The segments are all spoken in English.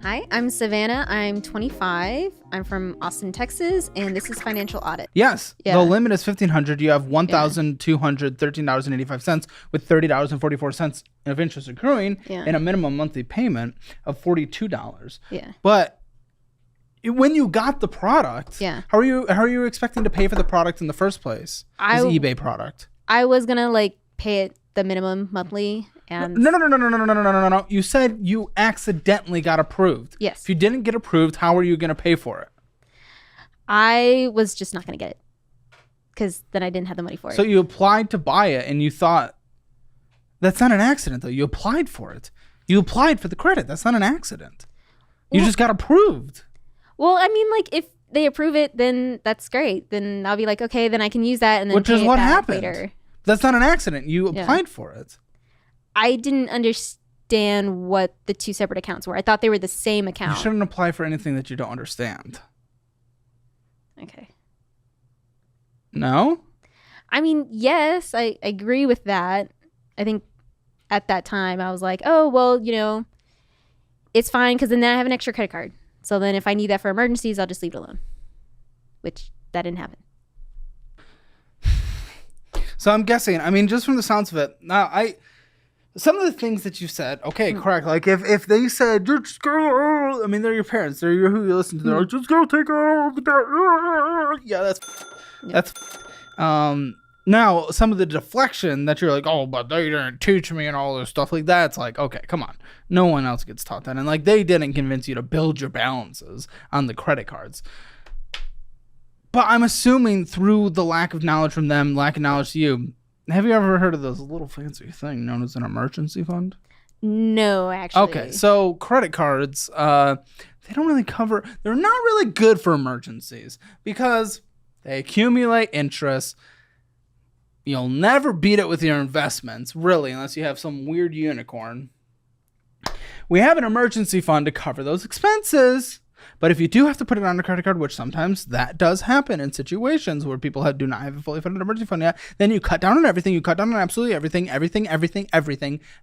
Hi, I'm Savannah. I'm 25. I'm from Austin, Texas, and this is Financial Audit. Yes. Yeah. The limit is $1,500. You have $1,213.85 with $30.44 of interest accruing and a minimum monthly payment of $42. Yeah. But when you got the product, how are you expecting to pay for the product in the first place? This eBay product. I was gonna pay it the minimum monthly. And No. You said you accidentally got approved. Yes. If you didn't get approved, how are you going to pay for it? I was just not going to get it because then I didn't have the money for it. So you applied to buy it and you thought, that's not an accident though. You applied for it. You applied for the credit. That's not an accident. You just got approved. Well, I mean, if they approve it, then that's great. Then I'll be like, okay, then I can use that and then pay it back later. That's not an accident. You applied for it. I didn't understand what the two separate accounts were. I thought they were the same account. You shouldn't apply for anything that you don't understand. Okay. No? I mean, yes, I agree with that. I think at that time I was like, oh, well, it's fine because then I have an extra credit card. So then if I need that for emergencies, I'll just leave it alone. Which that didn't happen. So I'm guessing, just from the sounds of it, some of the things that you said, okay, correct. Like if they said, just go, they're your parents. They're who you listen to. They're like, just go take all the debt. Yeah, that's. Now, some of the deflection that you're like, oh, but they didn't teach me and all this stuff like that. It's like, okay, come on. No one else gets taught that. And they didn't convince you to build your balances on the credit cards. But I'm assuming through the lack of knowledge from them, lack of knowledge to you, have you ever heard of this little fancy thing known as an emergency fund? No, actually. Okay, so credit cards, they don't really cover, they're not really good for emergencies because they accumulate interest. You'll never beat it with your investments, really, unless you have some weird unicorn. We have an emergency fund to cover those expenses. But if you do have to put it on a credit card, which sometimes that does happen in situations where people do not have a fully funded emergency fund yet, then you cut down on everything. You cut down on absolutely everything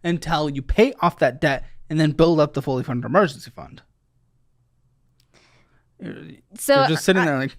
until you pay off that debt and then build up the fully funded emergency fund. So you're just sitting there like...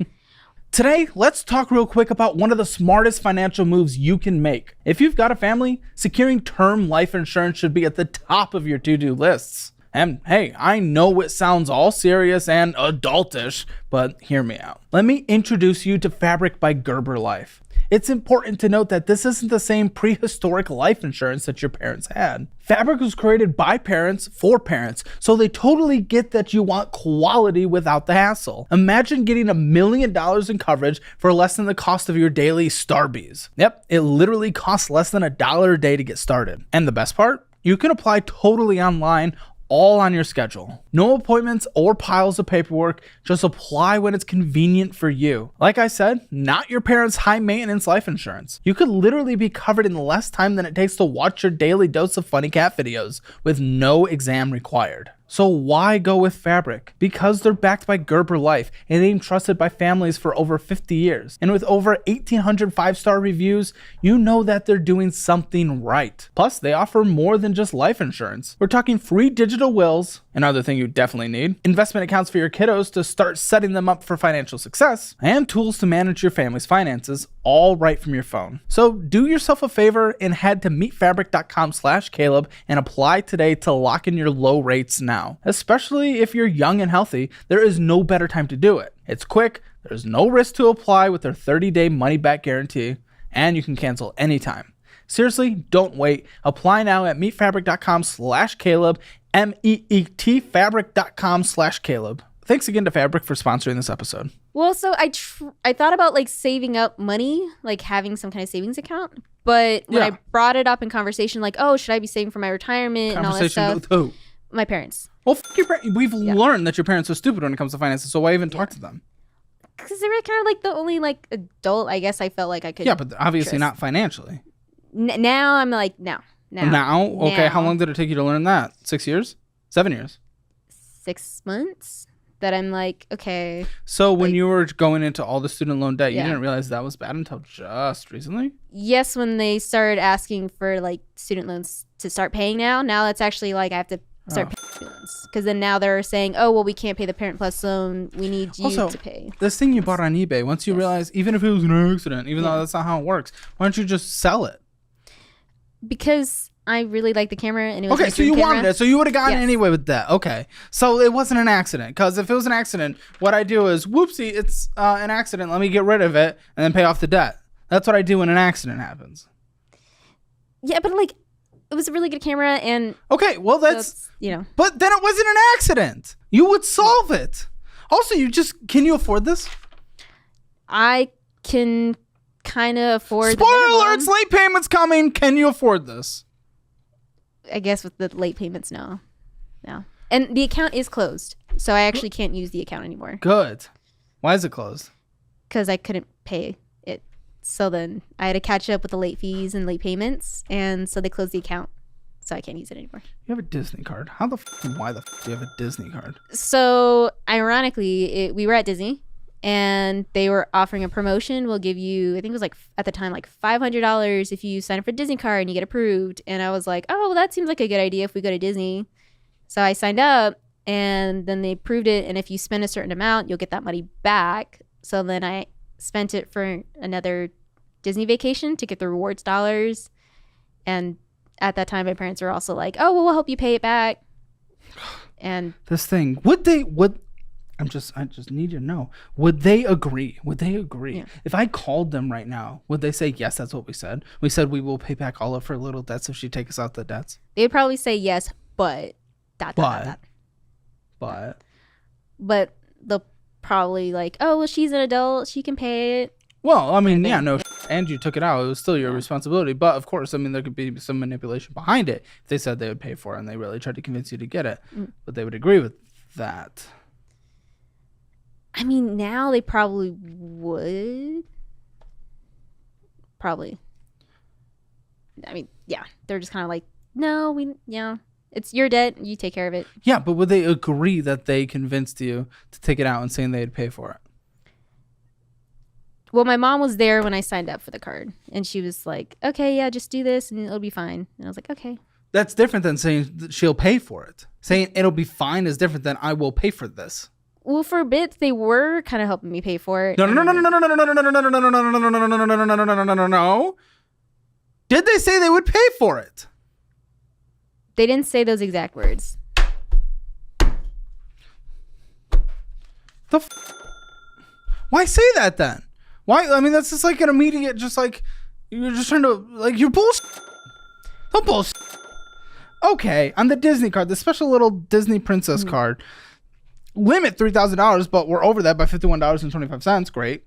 Today, let's talk real quick about one of the smartest financial moves you can make. If you've got a family, securing term life insurance should be at the top of your to-do lists. And hey, I know it sounds all serious and adultish, but hear me out. Let me introduce you to Fabric by Gerber Life. It's important to note that this isn't the same prehistoric life insurance that your parents had. Fabric was created by parents for parents, so they totally get that you want quality without the hassle. Imagine getting $1 million in coverage for less than the cost of your daily Starbucks. Yep, it literally costs less than $1 a day to get started. And the best part? You can apply totally online, all on your schedule. No appointments or piles of paperwork. Just apply when it's convenient for you. Like I said, not your parents' high maintenance life insurance. You could literally be covered in less time than it takes to watch your daily dose of funny cat videos with no exam required. So why go with Fabric? Because they're backed by Gerber Life and they've been trusted by families for over 50 years. And with over 1,800 5-star reviews, you know that they're doing something right. Plus, they offer more than just life insurance. We're talking free digital wills, another thing you definitely need, investment accounts for your kiddos to start setting them up for financial success, and tools to manage your family's finances, all right from your phone. So do yourself a favor and head to meetfabric.com/Caleb and apply today to lock in your low rates now. Especially if you're young and healthy, there is no better time to do it. It's quick, there's no risk to apply with their 30-day money-back guarantee, and you can cancel anytime. Seriously, don't wait. Apply now at meetfabric.com/Caleb, meetfabric.com/Caleb. Thanks again to Fabric for sponsoring this episode. Well, so I thought about saving up money, having some kind of savings account. But when I brought it up in conversation, oh, should I be saving for my retirement and all that stuff? With who? My parents. Well, your we've learned that your parents are stupid when it comes to finances, so why even talk to them? Because they were kind of the only adult I guess I felt like I could. Yeah, but obviously not financially. Now I'm no. Now? Okay, how long did it take you to learn that? 6 years? 7 years? 6 months. That I'm okay. So when you were going into all the student loan debt, you didn't realize that was bad until just recently? Yes, when they started asking for student loans to start paying now. Now that's actually I have to start paying students. Because then now they're saying, oh, well, we can't pay the Parent Plus loan. We need you to pay. This thing you bought on eBay, once you realize, even if it was an accident, even though that's not how it works, why don't you just sell it? Because I really like the camera and it was okay, so you wanted it, so you would have gotten it anyway with that. Okay, so it wasn't an accident. Because if it was an accident, what I do is, whoopsie, it's an accident. Let me get rid of it and then pay off the debt. That's what I do when an accident happens. Yeah, but like, it was a really good camera and... Okay, well, that's you know. But then it wasn't an accident. You would solve it. Also, can you afford this? I can kind of afford... Spoiler alerts, late payments coming. Can you afford this? I guess with the late payments, no. And the account is closed, so I actually can't use the account anymore. Good. Why is it closed? Because I couldn't pay it. So then I had to catch up with the late fees and late payments, and so they closed the account, so I can't use it anymore. You have a Disney card. How the and why the do you have a Disney card? So ironically, we were at Disney, and they were offering a promotion. We'll give you, I think it was like at the time, like $500 if you sign up for a Disney card and you get approved. And I was like, oh, well, that seems like a good idea if we go to Disney. So I signed up, and then they approved it. And if you spend a certain amount, you'll get that money back. So then I spent it for another Disney vacation to get the rewards dollars. And at that time, my parents were also like, oh, well, we'll help you pay it back. And this thing, I just need you to know. Would they agree? Yeah. If I called them right now, would they say, yes, that's what we said? We said we will pay back all of her little debts if she takes us out the debts. They would probably say yes, but But they'll probably like, oh, well, she's an adult. She can pay it. Well, I mean, and you took it out. It was still your responsibility. But of course, I mean, there could be some manipulation behind it. If they said they would pay for it and they really tried to convince you to get it. But they would agree with that. I mean, now they probably would. Probably. I mean, yeah. They're just kind of like, no, it's your debt. You take care of it. Yeah, but would they agree that they convinced you to take it out and saying they'd pay for it? Well, my mom was there when I signed up for the card. And she was like, okay, yeah, just do this and it'll be fine. And I was like, okay. That's different than saying that she'll pay for it. Saying it'll be fine is different than I will pay for this. Well, for a bit, they were kind of helping me pay for it. No. Did they say they would pay for it? They didn't say those exact words. Why say that then? Why? I mean, that's just like an immediate, just like, you're just trying to, like, you're bullshit. Don't bullshit. Okay, on the Disney card, the special little Disney princess card, limit $3,000, but we're over that by $51.25. Great.